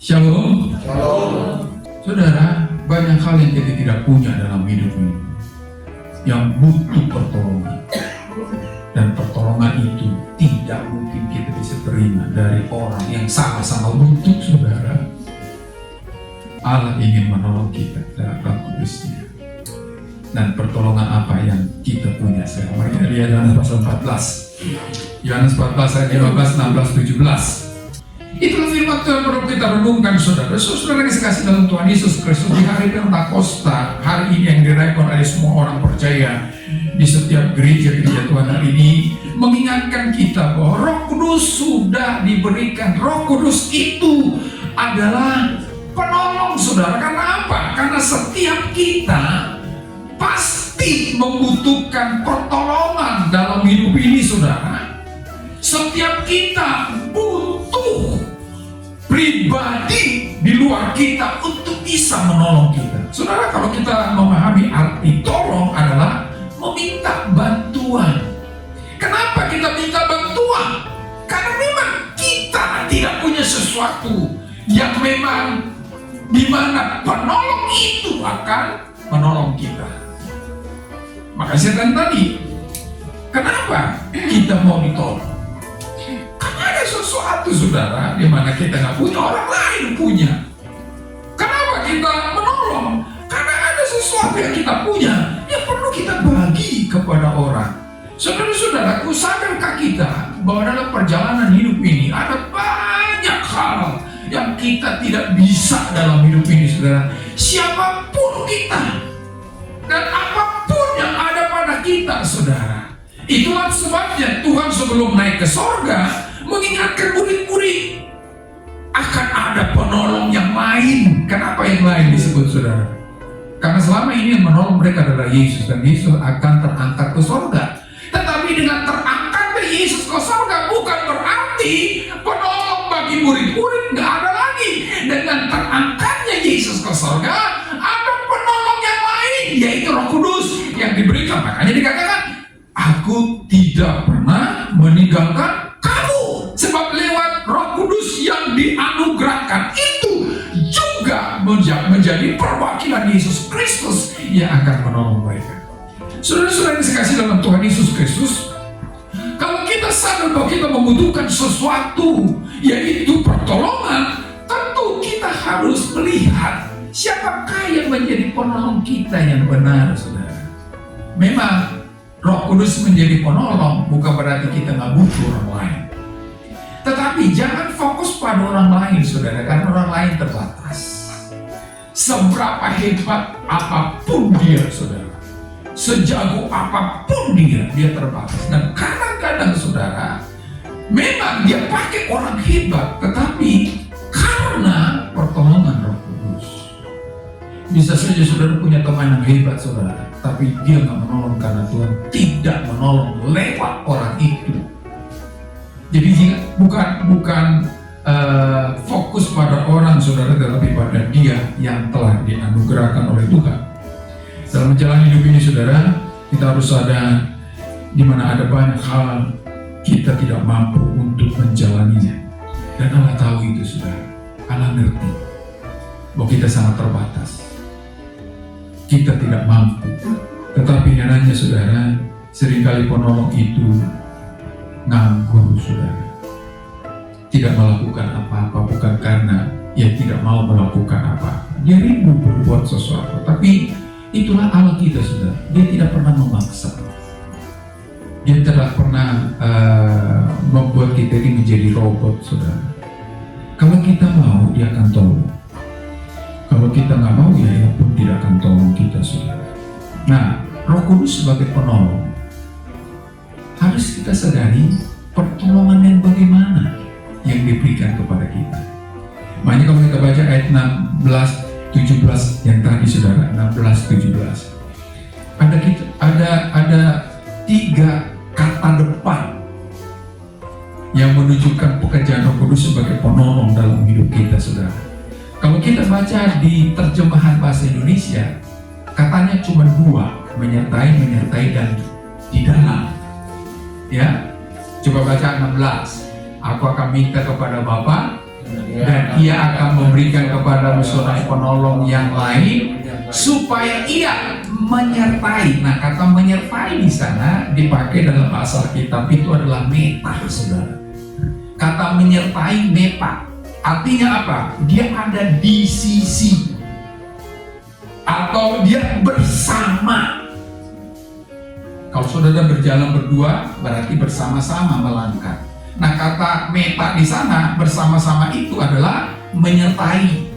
Shalom. Shalom. Saudara, banyak hal yang kita tidak punya dalam hidup ini yang butuh pertolongan. Dan pertolongan itu tidak mungkin kita bisa terima dari orang yang sama-sama butuh, saudara. Allah ingin menolong kita dalam Roh Kudus-Nya. Dan pertolongan apa yang kita punya sekarang? Mari kita lihat Yohanes pasal 14. Yohanes 14 ayat 15, 16, 17. Itulah firman Tuhan perlu kita renungkan, saudara. Saudara kasih dalam Tuhan Yesus Kristus di hari Pentakosta, hari ini yang dirayakan oleh semua orang percaya di setiap gereja Tuhan hari ini, mengingatkan kita bahwa Roh Kudus sudah diberikan. Roh Kudus itu adalah penolong, saudara. Karena apa? Karena setiap kita pasti membutuhkan pertolongan dalam hidup ini, saudara. Setiap kita butuh pribadi di luar kita untuk bisa menolong kita. Saudara, kalau kita memahami arti tolong adalah meminta bantuan. Kenapa kita minta bantuan? Karena memang kita tidak punya sesuatu yang memang dimana penolong itu akan menolong kita. Maka saya tadi, kenapa kita mau ditolong? Karena ada sesuatu, saudara, di mana kita nggak punya, orang lain punya. Kenapa kita menolong? Karena ada sesuatu yang kita punya yang perlu kita bagi kepada orang. Saudara-saudaraku, sadarkah kita bahwa dalam perjalanan hidup ini ada banyak hal yang kita tidak bisa dalam hidup ini, saudara. Siapapun kita dan apapun yang ada pada kita, saudara. Itulah sebabnya Tuhan sebelum naik ke sorga mengingatkan murid-murid akan ada penolong yang lain. Kenapa yang lain disebut, saudara? Karena selama ini yang menolong mereka adalah Yesus, dan Yesus akan terangkat ke sorga. Tetapi dengan terangkatnya Yesus ke sorga bukan berarti penolong bagi murid-murid nggak ada lagi. Dengan terangkatnya Yesus ke sorga ada penolong yang lain, yaitu Roh Kudus yang diberikan. Makanya dikatakan, aku tidak pernah meninggalkan kamu. Sebab lewat Roh Kudus yang dianugerahkan itu juga menjadi perwakilan Yesus Kristus yang akan menolong mereka. Saudara-saudara yang dikasihi dalam Tuhan Yesus Kristus, kalau kita sadar bahwa kita membutuhkan sesuatu, yaitu pertolongan, tentu kita harus melihat siapakah yang menjadi penolong kita yang benar, saudara. Memang Roh Kudus menjadi penolong bukan berarti kita nggak butuh orang lain. Tetapi jangan fokus pada orang lain, saudara, karena orang lain terbatas. Seberapa hebat apapun dia, saudara, sejago apapun dia terbatas. Dan kadang-kadang, saudara, memang dia pakai orang hebat, tetapi karena pertolongan Roh Kudus. Bisa saja saudara punya teman yang hebat, saudara, tapi dia nggak menolong karena Tuhan tidak menolong lewat orang itu. Jadi bukan fokus pada orang, saudara, tetapi pada dia yang telah dianugerahkan oleh Tuhan. Dalam menjalani hidup ini, saudara, kita harus sadar di mana ada banyak hal kita tidak mampu untuk menjalaninya. Dan Allah tahu itu, saudara. Allah ngerti bahwa kita sangat terbatas. Kita tidak mampu. Tetapi nyatanya, saudara, seringkali penolong itu nganggur, saudara. Tidak melakukan apa-apa bukan karena ia tidak mau melakukan apa-apa. Dia rindu berbuat sesuatu. Tapi itulah Allah kita, saudara. Dia tidak pernah memaksa. Dia tidak pernah membuat kita ini menjadi robot, saudara. Kalau kita mau, dia akan tolong. Kalau kita nggak mau, ya pun tidak akan tolong kita, saudara. Nah, Roh Kudus sebagai penolong harus kita sadari pertolongan yang bagaimana yang diberikan kepada kita. Makanya kalau kita baca ayat 16-17 yang tadi, saudara, 16-17, ada 3 kata depan yang menunjukkan pekerjaan Roh Kudus sebagai penolong dalam hidup kita, saudara. Kalau kita baca di terjemahan bahasa Indonesia, katanya cuma 2, menyertai dan di dalam. Ya, coba baca 16. Aku akan minta kepada Bapa dan ia akan memberikan kepadamu seorang penolong yang lain supaya ia menyertai. Nah, kata menyertai di sana dipakai dalam bahasa Alkitab itu adalah meta, saudara. Kata menyertai meta artinya apa? Dia ada di sisi atau dia bersama. Kalau saudara berjalan berdua berarti bersama-sama melangkah. Nah, kata meta di sana bersama-sama itu adalah menyertai.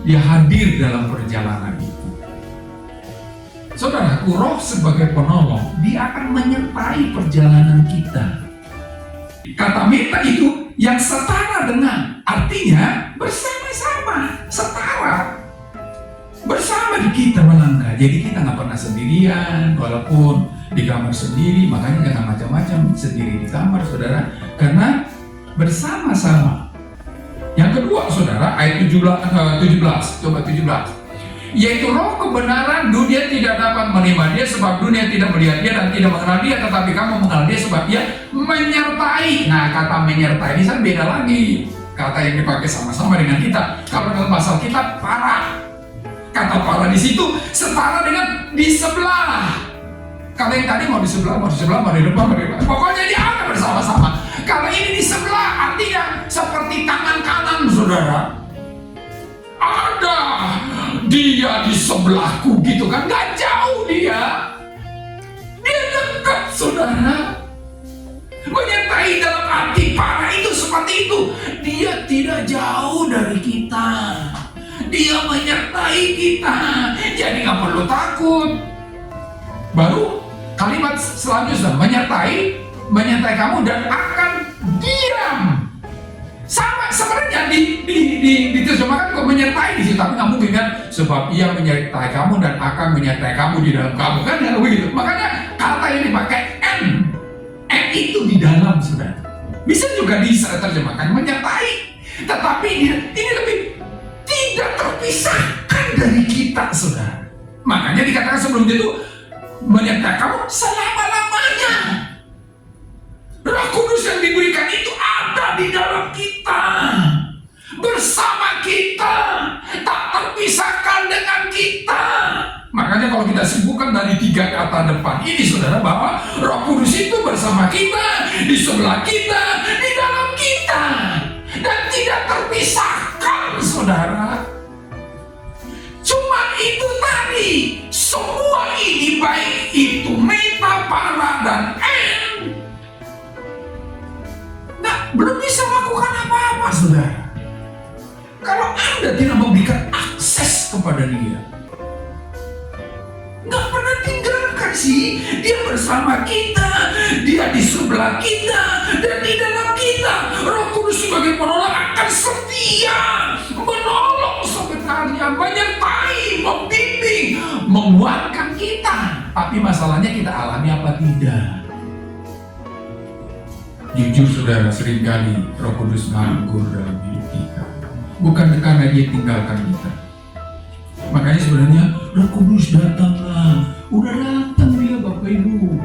Dia hadir dalam perjalanan itu. Saudaraku, Roh sebagai penolong, dia akan menyertai perjalanan kita. Kata meta itu yang setara dengan, artinya bersama-sama, setara. Bersama kita melangkah. Jadi kita nggak pernah sendirian, walaupun di kamar sendiri, makanya jangan macam-macam sendiri di kamar, saudara, karena bersama-sama. Yang kedua, saudara, ayat 17, coba 17. Yaitu roh kebenaran, dunia tidak dapat menerima dia sebab dunia tidak melihat dia dan tidak mengenal dia, tetapi kamu mengenal dia sebab dia menyertai. Nah, kata menyertai ini kan beda lagi. Kata yang dipakai sama-sama dengan kita. Kalau dalam bahasa kita parah. Kata parah di situ setara dengan di sebelah. Kalau yang tadi mau di sebelah, mau di depan, pokoknya dia akan bersama-sama. Kalau ini di sebelah, artinya seperti tangan kanan, saudara. Ada dia di sebelahku gitu kan, gak jauh dia. Dia dekat, saudara. Menyertai dalam arti parah itu seperti itu. Dia tidak jauh dari kita. Dia menyertai kita. Jadi gak perlu takut. Baru kalimat selanjutnya menyertai kamu dan akan diam. Sama sebenarnya diterjemahkan kok menyertai di situ, tapi nggak mungkin kan, sebab ia menyertai kamu dan akan menyertai kamu di dalam kamu kan, ya begitu. Makanya kata yang dipakai n itu di dalam, saudara. Bisa juga diterjemahkan menyertai, tetapi ini lebih tidak terpisahkan dari kita, saudara. Makanya dikatakan sebelum itu menyertai kamu selama-lamanya. Roh Kudus yang diberikan itu ada di dalam kita, bersama kita, tak terpisahkan dengan kita. Makanya kalau kita simpulkan dari 3 kata depan ini, saudara, bahwa Roh Kudus itu bersama kita, di sebelah kita, di dalam kita, dan tidak terpisahkan, saudara. Cuma itu tadi, semua ini baik itu meta, para, dan belum bisa melakukan apa-apa, saudara. Kalau Anda tidak memberikan akses kepada dia, nggak pernah tinggalkan sih. Dia bersama kita, dia di sebelah kita, dan di dalam kita. Roh Kudus sebagai penolong akan setia, menolong sebenarnya, menyertai, membimbing, menguatkan kita. Tapi masalahnya kita alami apa tidak? Jujur, saudara, seringkali Roh Kudus nganggur dalam hidup kita. Bukan karena dia tinggalkan kita. Makanya sebenarnya Roh Kudus datanglah. Udah datang dia, Bapak Ibu.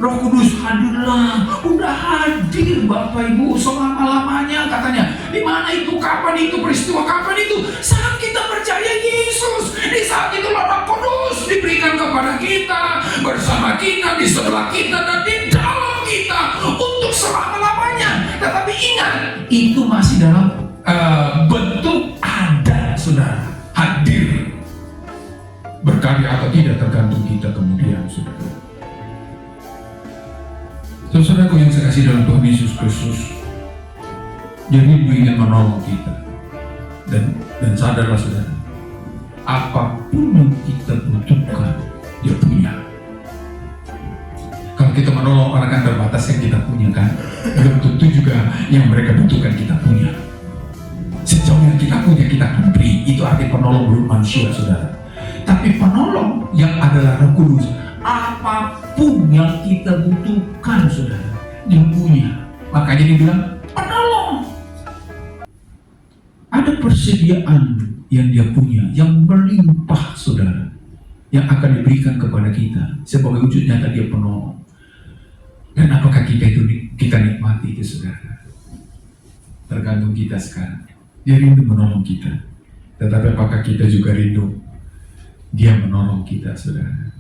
Roh Kudus hadirlah. Udah hadir, Bapak Ibu, selama-lamanya katanya. Di mana itu? Kapan itu? Peristiwa kapan itu? Saat kita percaya Yesus. Di saat itu Roh Kudus diberikan kepada kita, bersama kita, di sebelah kita, dan di dalam kita untuk selama-lamanya. Tetapi ingat, itu masih dalam bentuk ada, saudara, hadir. Berkarya atau tidak tergantung kita kemudian, saudara. Saudaraku yang saya kasih dalam Tuhan Yesus Kristus, jadi Dia ingin menolong kita. Dan sadarlah, saudara, apapun yang kita butuhkan, Dia punya. Kalau kita menolong orang kan terbatas yang kita punya kan, belum tentu juga yang mereka butuhkan kita punya. Sejauh yang kita punya kita akan beri. Itu arti penolong belum manusia, saudara. Tapi penolong yang adalah Roh Kudus, apapun yang kita butuhkan, saudara, Dia punya. Makanya dibilang penolong. Ada persediaan yang Dia punya, yang berlimpah, saudara, yang akan diberikan kepada kita sebagai wujud nyata Dia penolong. Dan apakah kita nikmati itu, saudara? Tergantung kita sekarang. Dia rindu menolong kita. Tetapi apakah kita juga rindu Dia menolong kita, saudara?